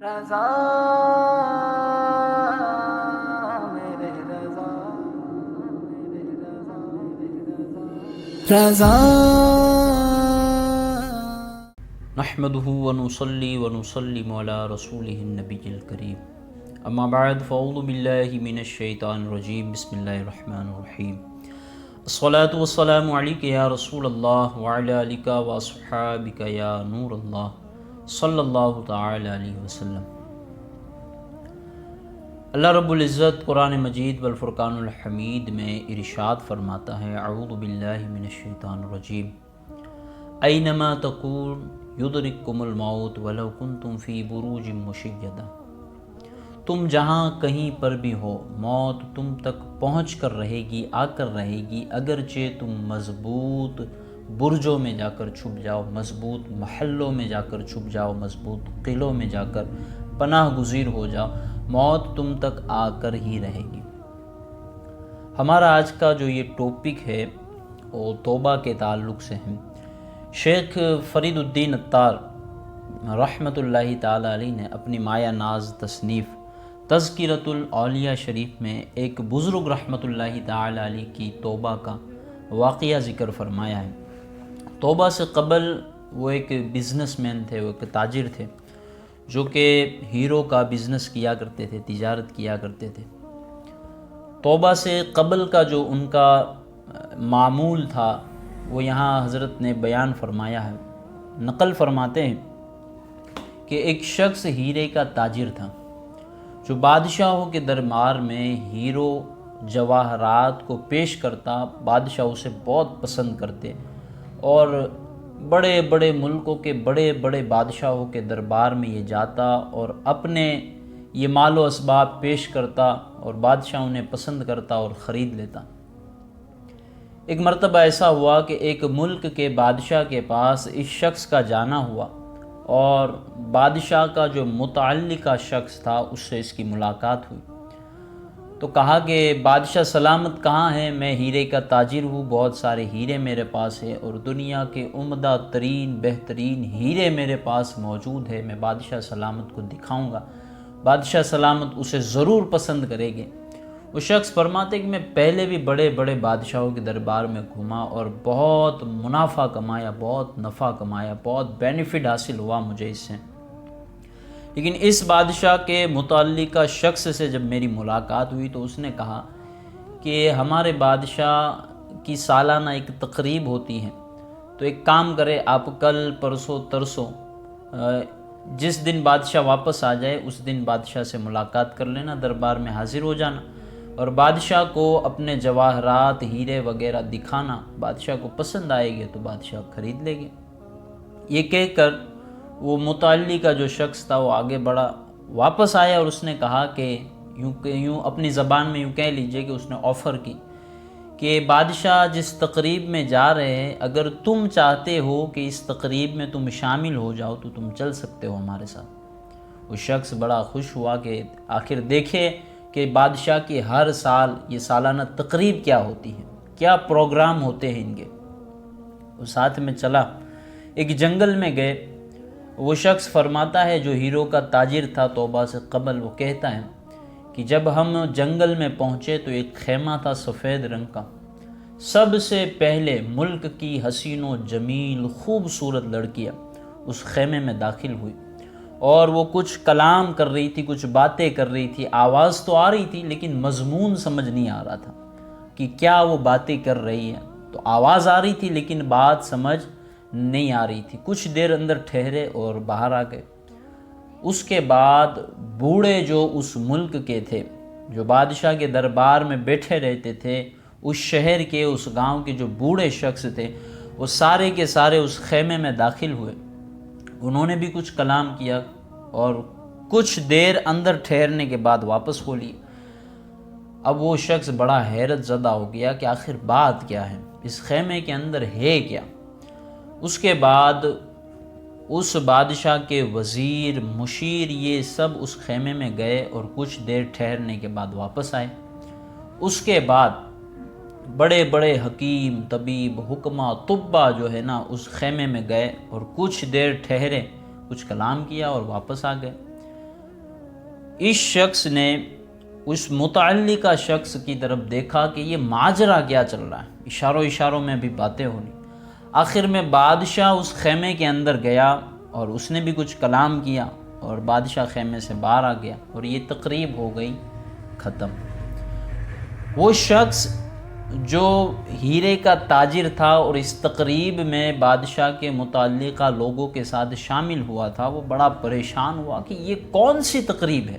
رضا میرے رضا میرے رضا میرے رضا نحمده ونصلي ونسلم على رسوله النبي الكريم اما بعد فاعوذ بالله من الشيطان الرجيم بسم الله الرحمن الرحيم الصلاة والسلام عليك يا رسول الله وعلى آلك واصحابك يا نور الله صلی اللہ تعالی علیہ وسلم۔ اللہ رب العزت قرآن مجید والفرقان الحمید میں ارشاد فرماتا ہے، اعوذ باللہ من الشیطان الرجیم، اینما تکون یدرککم الموت ولو کنتم فی بروج مشیدہ۔ تم جہاں کہیں پر بھی ہو، موت تم تک پہنچ کر رہے گی، آ کر رہے گی، اگرچہ تم مضبوط برجوں میں جا کر چھپ جاؤ، مضبوط محلوں میں جا کر چھپ جاؤ، مضبوط قلعوں میں جا کر پناہ گزیر ہو جاؤ، موت تم تک آ کر ہی رہے گی۔ ہمارا آج کا جو یہ ٹاپک ہے وہ توبہ کے تعلق سے ہے۔ شیخ فرید الدین عطار رحمۃ اللہ تعالی علیہ نے اپنی مایہ ناز تصنیف تذکرۃ الاولیاء شریف میں ایک بزرگ رحمۃ اللہ تعالی علیہ کی توبہ کا واقعہ ذکر فرمایا ہے۔ توبہ سے قبل وہ ایک بزنس مین تھے، وہ ایک تاجر تھے جو کہ ہیرو کا بزنس کیا کرتے تھے، تجارت کیا کرتے تھے۔ توبہ سے قبل کا جو ان کا معمول تھا وہ یہاں حضرت نے بیان فرمایا ہے، نقل فرماتے ہیں کہ ایک شخص ہیرے کا تاجر تھا جو بادشاہوں کے دربار میں ہیرو جواہرات کو پیش کرتا، بادشاہ اسے بہت پسند کرتے اور بڑے بڑے ملکوں کے بڑے بڑے بادشاہوں کے دربار میں یہ جاتا اور اپنے یہ مال و اسباب پیش کرتا اور بادشاہ انہیں پسند کرتا اور خرید لیتا۔ ایک مرتبہ ایسا ہوا کہ ایک ملک کے بادشاہ کے پاس اس شخص کا جانا ہوا اور بادشاہ کا جو متعلقہ شخص تھا اس سے اس کی ملاقات ہوئی۔ تو کہا کہ بادشاہ سلامت کہاں ہے؟ میں ہیرے کا تاجر ہوں، بہت سارے ہیرے میرے پاس ہیں اور دنیا کے عمدہ ترین بہترین ہیرے میرے پاس موجود ہے، میں بادشاہ سلامت کو دکھاؤں گا، بادشاہ سلامت اسے ضرور پسند کرے گے۔ وہ شخص فرماتے کہ میں پہلے بھی بڑے بڑے بادشاہوں کے دربار میں گھوما اور بہت منافع کمایا، بہت نفع کمایا، بہت بینیفٹ حاصل ہوا مجھے اس سے، لیکن اس بادشاہ کے متعلقہ شخص سے جب میری ملاقات ہوئی تو اس نے کہا کہ ہمارے بادشاہ کی سالانہ ایک تقریب ہوتی ہے، تو ایک کام کرے آپ کل پرسوں ترسوں جس دن بادشاہ واپس آ جائے اس دن بادشاہ سے ملاقات کر لینا، دربار میں حاضر ہو جانا اور بادشاہ کو اپنے جواہرات ہیرے وغیرہ دکھانا، بادشاہ کو پسند آئے گے تو بادشاہ خرید لے گے۔ یہ کہہ کر وہ متعلقہ جو شخص تھا وہ آگے بڑھا، واپس آیا اور اس نے کہا کہ یوں اپنی زبان میں یوں کہہ لیجئے کہ اس نے آفر کی کہ بادشاہ جس تقریب میں جا رہے ہیں، اگر تم چاہتے ہو کہ اس تقریب میں تم شامل ہو جاؤ تو تم چل سکتے ہو ہمارے ساتھ۔ وہ شخص بڑا خوش ہوا کہ آخر دیکھے کہ بادشاہ کی ہر سال یہ سالانہ تقریب کیا ہوتی ہے، کیا پروگرام ہوتے ہیں ان کے۔ وہ ساتھ میں چلا، ایک جنگل میں گئے۔ وہ شخص فرماتا ہے جو ہیرو کا تاجر تھا توبہ سے قبل، وہ کہتا ہے کہ جب ہم جنگل میں پہنچے تو ایک خیمہ تھا سفید رنگ کا، سب سے پہلے ملک کی حسین و جمیل خوبصورت لڑکیاں اس خیمے میں داخل ہوئی اور وہ کچھ کلام کر رہی تھی، کچھ باتیں کر رہی تھی، آواز تو آ رہی تھی لیکن مضمون سمجھ نہیں آ رہا تھا کہ کیا وہ باتیں کر رہی ہیں۔ تو آواز آ رہی تھی لیکن بات سمجھ نہیں آ رہی تھی۔ کچھ دیر اندر ٹھہرے اور باہر آ گئے۔ اس کے بعد بوڑھے جو اس ملک کے تھے، جو بادشاہ کے دربار میں بیٹھے رہتے تھے، اس شہر کے اس گاؤں کے جو بوڑھے شخص تھے، وہ سارے کے سارے اس خیمے میں داخل ہوئے۔ انہوں نے بھی کچھ کلام کیا اور کچھ دیر اندر ٹھہرنے کے بعد واپس ہو لیے۔ اب وہ شخص بڑا حیرت زدہ ہو گیا کہ آخر بات کیا ہے، اس خیمے کے اندر ہے کیا۔ اس کے بعد اس بادشاہ کے وزیر، مشیر، یہ سب اس خیمے میں گئے اور کچھ دیر ٹھہرنے کے بعد واپس آئے۔ اس کے بعد بڑے بڑے حکیم، طبیب، حکمہ، طبہ جو ہے نا اس خیمے میں گئے اور کچھ دیر ٹھہرے، کچھ کلام کیا اور واپس آ گئے۔ اس شخص نے اس متعلقہ شخص کی طرف دیکھا کہ یہ ماجرا کیا چل رہا ہے، اشاروں میں بھی باتیں ہونی۔ آخر میں بادشاہ اس خیمے کے اندر گیا اور اس نے بھی کچھ کلام کیا اور بادشاہ خیمے سے باہر آ گیا اور یہ تقریب ہو گئی ختم۔ وہ شخص جو ہیرے کا تاجر تھا اور اس تقریب میں بادشاہ کے متعلقہ لوگوں کے ساتھ شامل ہوا تھا، وہ بڑا پریشان ہوا کہ یہ کون سی تقریب ہے،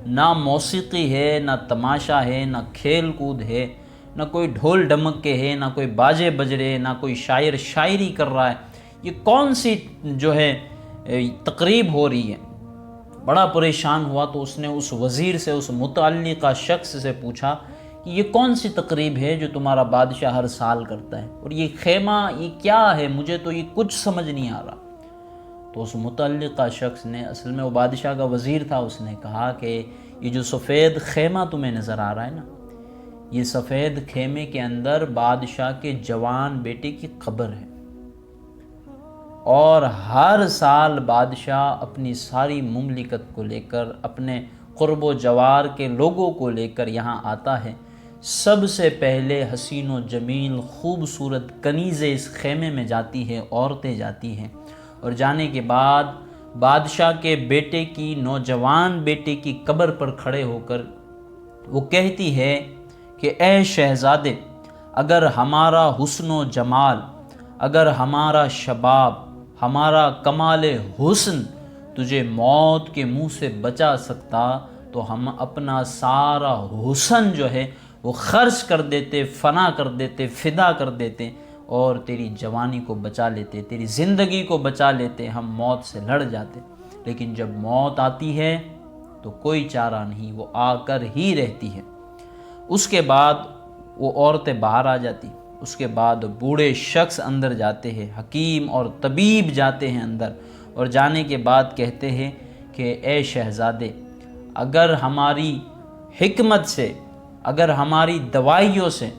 نہ موسیقی ہے، نہ تماشا ہے، نہ کھیل کود ہے، نہ کوئی ڈھول ڈمکے ہے، نہ کوئی باجے بج رہے، نہ کوئی شاعر شاعری کر رہا ہے، یہ کون سی جو ہے تقریب ہو رہی ہے۔ بڑا پریشان ہوا تو اس نے اس وزیر سے، اس متعلقہ شخص سے پوچھا کہ یہ کون سی تقریب ہے جو تمہارا بادشاہ ہر سال کرتا ہے، اور یہ خیمہ یہ کیا ہے، مجھے تو یہ کچھ سمجھ نہیں آ رہا۔ تو اس متعلقہ شخص نے، اصل میں وہ بادشاہ کا وزیر تھا، اس نے کہا کہ یہ جو سفید خیمہ تمہیں نظر آ رہا ہے نا، یہ سفید خیمے کے اندر بادشاہ کے جوان بیٹے کی قبر ہے، اور ہر سال بادشاہ اپنی ساری مملکت کو لے کر، اپنے قرب و جوار کے لوگوں کو لے کر یہاں آتا ہے۔ سب سے پہلے حسین و جمیل خوبصورت کنیزیں اس خیمے میں جاتی ہیں، عورتیں جاتی ہیں، اور جانے کے بعد بادشاہ کے بیٹے کی، نوجوان بیٹے کی قبر پر کھڑے ہو کر وہ کہتی ہے کہ اے شہزادے، اگر ہمارا حسن و جمال، اگر ہمارا شباب، ہمارا کمال حسن تجھے موت کے منہ سے بچا سکتا تو ہم اپنا سارا حسن جو ہے وہ خرچ کر دیتے، فنا کر دیتے، فدا کر دیتے، اور تیری جوانی کو بچا لیتے، تیری زندگی کو بچا لیتے، ہم موت سے لڑ جاتے۔ لیکن جب موت آتی ہے تو کوئی چارہ نہیں، وہ آ کر ہی رہتی ہے۔ اس کے بعد وہ عورتیں باہر آ جاتی، اس کے بعد بوڑھے شخص اندر جاتے ہیں، حکیم اور طبیب جاتے ہیں اندر، اور جانے کے بعد کہتے ہیں کہ اے شہزادے، اگر ہماری حکمت سے، اگر ہماری دوائیوں سے،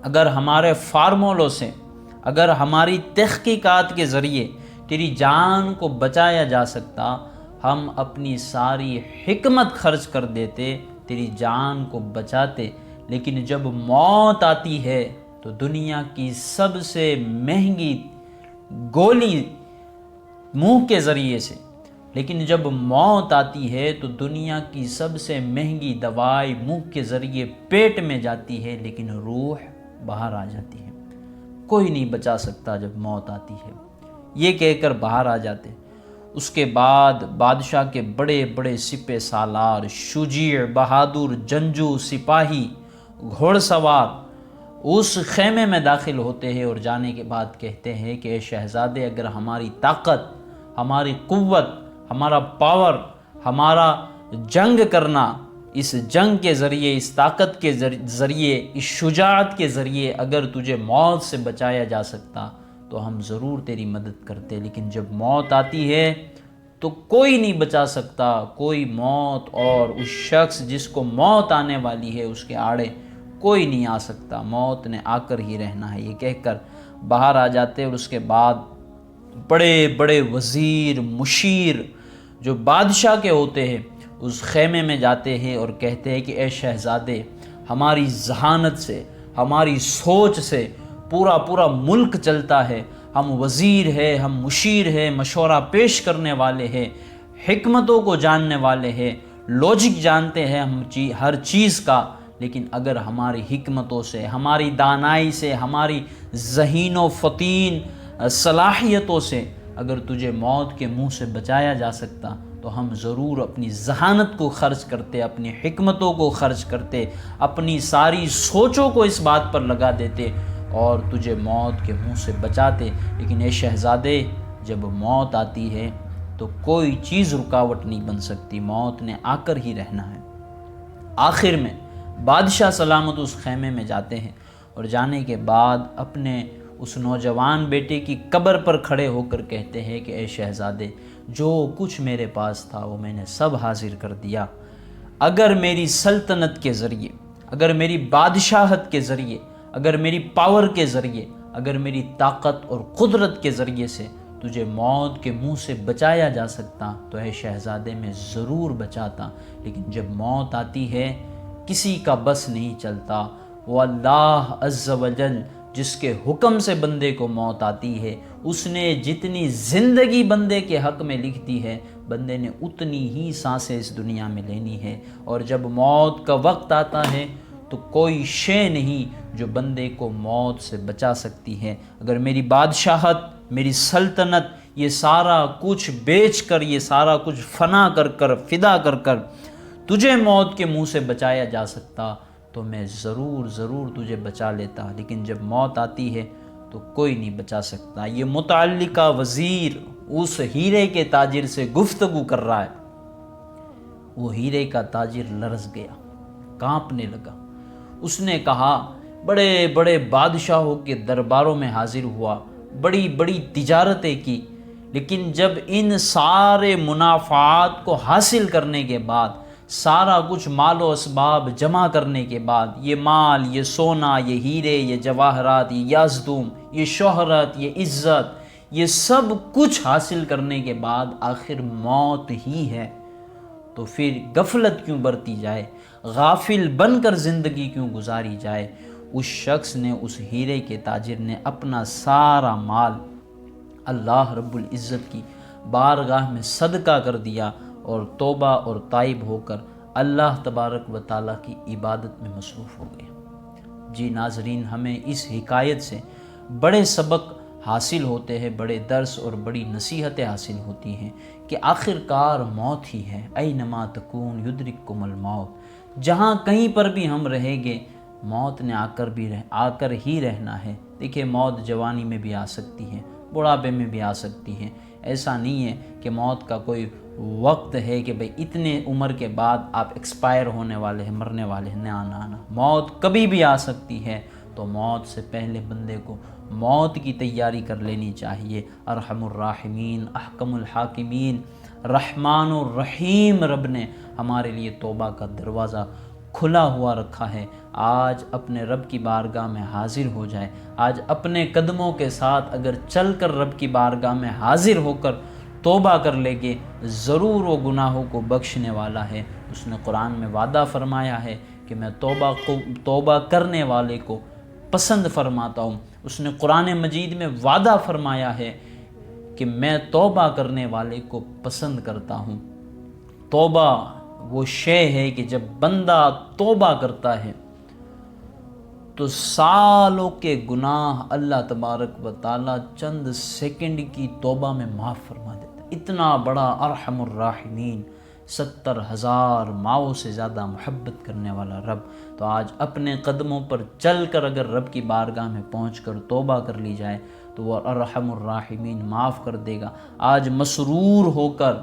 اگر ہمارے فارمولوں سے، اگر ہماری تحقیقات کے ذریعے تیری جان کو بچایا جا سکتا، ہم اپنی ساری حکمت خرچ کر دیتے، تیری جان کو بچاتے۔ لیکن جب موت آتی ہے تو دنیا کی سب سے مہنگی گولی منہ کے ذریعے سے، لیکن جب موت آتی ہے تو دنیا کی سب سے مہنگی دوائی منہ کے ذریعے پیٹ میں جاتی ہے، لیکن روح باہر آ جاتی ہے۔ کوئی نہیں بچا سکتا جب موت آتی ہے، یہ کہہ کر باہر آ جاتے۔ اس کے بعد بادشاہ کے بڑے بڑے سپہ سالار، شجاع، بہادر جنگجو سپاہی، گھوڑ سوار اس خیمے میں داخل ہوتے ہیں، اور جانے کے بعد کہتے ہیں کہ اے شہزادے، اگر ہماری طاقت، ہماری قوت، ہمارا پاور، ہمارا جنگ کرنا، اس جنگ کے ذریعے، اس طاقت کے ذریعے، اس شجاعت کے ذریعے اگر تجھے موت سے بچایا جا سکتا تو ہم ضرور تیری مدد کرتے، لیکن جب موت آتی ہے تو کوئی نہیں بچا سکتا، کوئی موت، اور اس شخص جس کو موت آنے والی ہے اس کے آڑے کوئی نہیں آ سکتا، موت نے آ کر ہی رہنا ہے، یہ کہہ کر باہر آ جاتے۔ اور اس کے بعد بڑے بڑے وزیر، مشیر جو بادشاہ کے ہوتے ہیں اس خیمے میں جاتے ہیں اور کہتے ہیں کہ اے شہزادے، ہماری ذہانت سے، ہماری سوچ سے پورا ملک چلتا ہے، ہم وزیر ہیں، ہم مشیر ہیں، مشورہ پیش کرنے والے ہیں، حکمتوں کو جاننے والے ہیں، لوجک جانتے ہیں ہم ہر چیز کا، لیکن اگر ہماری حکمتوں سے، ہماری دانائی سے، ہماری ذہین و فطین صلاحیتوں سے اگر تجھے موت کے منہ سے بچایا جا سکتا تو ہم ضرور اپنی ذہانت کو خرچ کرتے، اپنی حکمتوں کو خرچ کرتے، اپنی ساری سوچوں کو اس بات پر لگا دیتے اور تجھے موت کے منہ سے بچاتے۔ لیکن اے شہزادے، جب موت آتی ہے تو کوئی چیز رکاوٹ نہیں بن سکتی، موت نے آ کر ہی رہنا ہے۔ آخر میں بادشاہ سلامت اس خیمے میں جاتے ہیں، اور جانے کے بعد اپنے اس نوجوان بیٹے کی قبر پر کھڑے ہو کر کہتے ہیں کہ اے شہزادے، جو کچھ میرے پاس تھا وہ میں نے سب حاضر کر دیا۔ اگر میری سلطنت کے ذریعے، اگر میری بادشاہت کے ذریعے، اگر میری پاور کے ذریعے، اگر میری طاقت اور قدرت کے ذریعے سے تجھے موت کے منہ سے بچایا جا سکتا تو اے شہزادے میں ضرور بچاتا، لیکن جب موت آتی ہے کسی کا بس نہیں چلتا۔ وہ اللہ عز و جل جس کے حکم سے بندے کو موت آتی ہے، اس نے جتنی زندگی بندے کے حق میں لکھ دی ہے، بندے نے اتنی ہی سانسیں اس دنیا میں لینی ہے، اور جب موت کا وقت آتا ہے تو کوئی شے نہیں جو بندے کو موت سے بچا سکتی ہے۔ اگر میری بادشاہت، میری سلطنت، یہ سارا کچھ بیچ کر، یہ سارا کچھ فنا کر کر، فدا کر کر تجھے موت کے منہ سے بچایا جا سکتا تو میں ضرور تجھے بچا لیتا، لیکن جب موت آتی ہے تو کوئی نہیں بچا سکتا۔ یہ متعلقہ وزیر اس ہیرے کے تاجر سے گفتگو کر رہا ہے۔ وہ ہیرے کا تاجر لرز گیا، کانپنے لگا۔ اس نے کہا، بڑے بڑے بادشاہوں کے درباروں میں حاضر ہوا، بڑی بڑی تجارتیں کی، لیکن جب ان سارے منافعات کو حاصل کرنے کے بعد، سارا کچھ مال و اسباب جمع کرنے کے بعد، یہ مال، یہ سونا، یہ ہیرے، یہ جواہرات، یہ یازدوم، یہ شہرت، یہ عزت، یہ سب کچھ حاصل کرنے کے بعد آخر موت ہی ہے، تو پھر غفلت کیوں برتی جائے، غافل بن کر زندگی کیوں گزاری جائے۔ اس شخص نے، اس ہیرے کے تاجر نے اپنا سارا مال اللہ رب العزت کی بارگاہ میں صدقہ کر دیا اور توبہ اور تائب ہو کر اللہ تبارک و تعالیٰ کی عبادت میں مصروف ہو گیا۔ جی ناظرین، ہمیں اس حکایت سے بڑے سبق حاصل ہوتے ہیں، بڑے درس اور بڑی نصیحتیں حاصل ہوتی ہیں کہ آخر کار موت ہی ہے۔ اینما تکون یدرککم الموت، جہاں کہیں پر بھی ہم رہیں گے موت نے آ کر ہی رہنا ہے۔ دیکھیں، موت جوانی میں بھی آ سکتی ہے، بڑھاپے میں بھی آ سکتی ہے۔ ایسا نہیں ہے کہ موت کا کوئی وقت ہے کہ بھئی اتنے عمر کے بعد آپ ایکسپائر ہونے والے ہیں، مرنے والے ہیں۔ نہ، موت کبھی بھی آ سکتی ہے، تو موت سے پہلے بندے کو موت کی تیاری کر لینی چاہیے۔ ارحم الراحمین، احکم الحاکمین، رحمان الرحیم رب نے ہمارے لیے توبہ کا دروازہ کھلا ہوا رکھا ہے۔ آج اپنے رب کی بارگاہ میں حاضر ہو جائے، آج اپنے قدموں کے ساتھ اگر چل کر رب کی بارگاہ میں حاضر ہو کر توبہ کر لے گے، ضرور وہ گناہوں کو بخشنے والا ہے۔ اس نے قرآن میں وعدہ فرمایا ہے کہ میں توبہ کرنے والے کو پسند فرماتا ہوں۔ اس نے قرآن مجید میں وعدہ فرمایا ہے کہ میں توبہ کرنے والے کو پسند کرتا ہوں۔ توبہ وہ شے ہے کہ جب بندہ توبہ کرتا ہے تو سالوں کے گناہ اللہ تبارک و تعالیٰ چند سیکنڈ کی توبہ میں معاف فرما دیتا ہے۔ اتنا بڑا ارحم الراحمین، 70,000 ماؤں سے زیادہ محبت کرنے والا رب، تو آج اپنے قدموں پر چل کر اگر رب کی بارگاہ میں پہنچ کر توبہ کر لی جائے تو وہ ارحم الراحمین معاف کر دے گا۔ آج مسرور ہو کر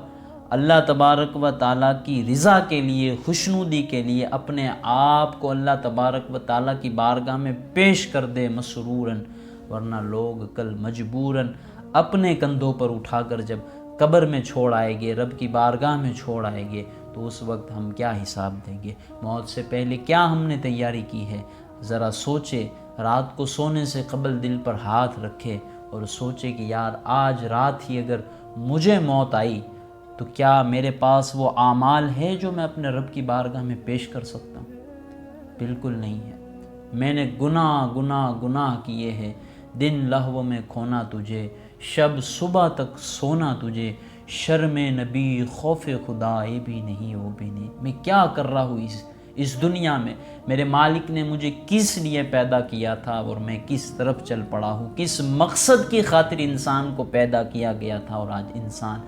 اللہ تبارک و تعالیٰ کی رضا کے لیے، خوشنودی کے لیے اپنے آپ کو اللہ تبارک و تعالیٰ کی بارگاہ میں پیش کر دے مسرورن، ورنہ لوگ کل مجبوراً اپنے کندھوں پر اٹھا کر جب قبر میں چھوڑ آئیں گے، رب کی بارگاہ میں چھوڑ آئیں گے، تو اس وقت ہم کیا حساب دیں گے؟ موت سے پہلے کیا ہم نے تیاری کی ہے؟ ذرا سوچے، رات کو سونے سے قبل دل پر ہاتھ رکھے اور سوچے کہ یار آج رات ہی اگر مجھے موت آئی تو کیا میرے پاس وہ اعمال ہے جو میں اپنے رب کی بارگاہ میں پیش کر سکتا ہوں؟ بالکل نہیں ہے۔ میں نے گناہ کیے ہیں، دن لہو میں کھونا تجھے، شب صبح تک سونا تجھے، شرم نبی خوف خدا یہ بھی نہیں وہ بھی نہیں۔ میں کیا کر رہا ہوں اس دنیا میں؟ میرے مالک نے مجھے کس لیے پیدا کیا تھا اور میں کس طرف چل پڑا ہوں؟ کس مقصد کی خاطر انسان کو پیدا کیا گیا تھا اور آج انسان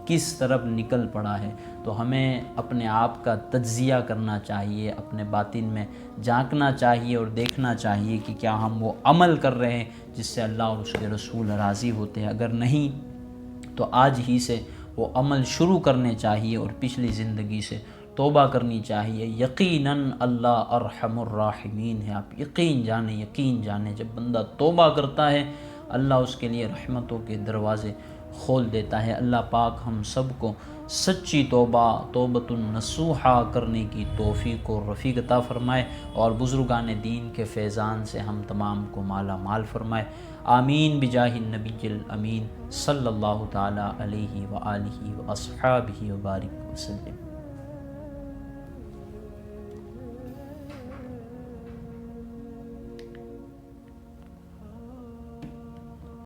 کس طرف نکل پڑا ہے؟ تو ہمیں اپنے آپ کا تجزیہ کرنا چاہیے، اپنے باطن میں جھانکنا چاہیے اور دیکھنا چاہیے کہ کیا ہم وہ عمل کر رہے ہیں جس سے اللہ اور اس کے رسول راضی ہوتے ہیں۔ اگر نہیں تو آج ہی سے وہ عمل شروع کرنے چاہیے اور پچھلی زندگی سے توبہ کرنی چاہیے۔ یقیناً اللہ ارحم الراحمین ہے، آپ یقین جانیں جب بندہ توبہ کرتا ہے اللہ اس کے لیے رحمتوں کے دروازے کھول دیتا ہے۔ اللہ پاک ہم سب کو سچی توبۃ النصوحہ کرنے کی توفیق و رفیق عطا فرمائے اور بزرگان دین کے فیضان سے ہم تمام کو مالا مال فرمائے۔ آمین بجاہ النبی الامین صلی اللہ تعالی علیہ وآلہ واصحابہ وبارک وسلم۔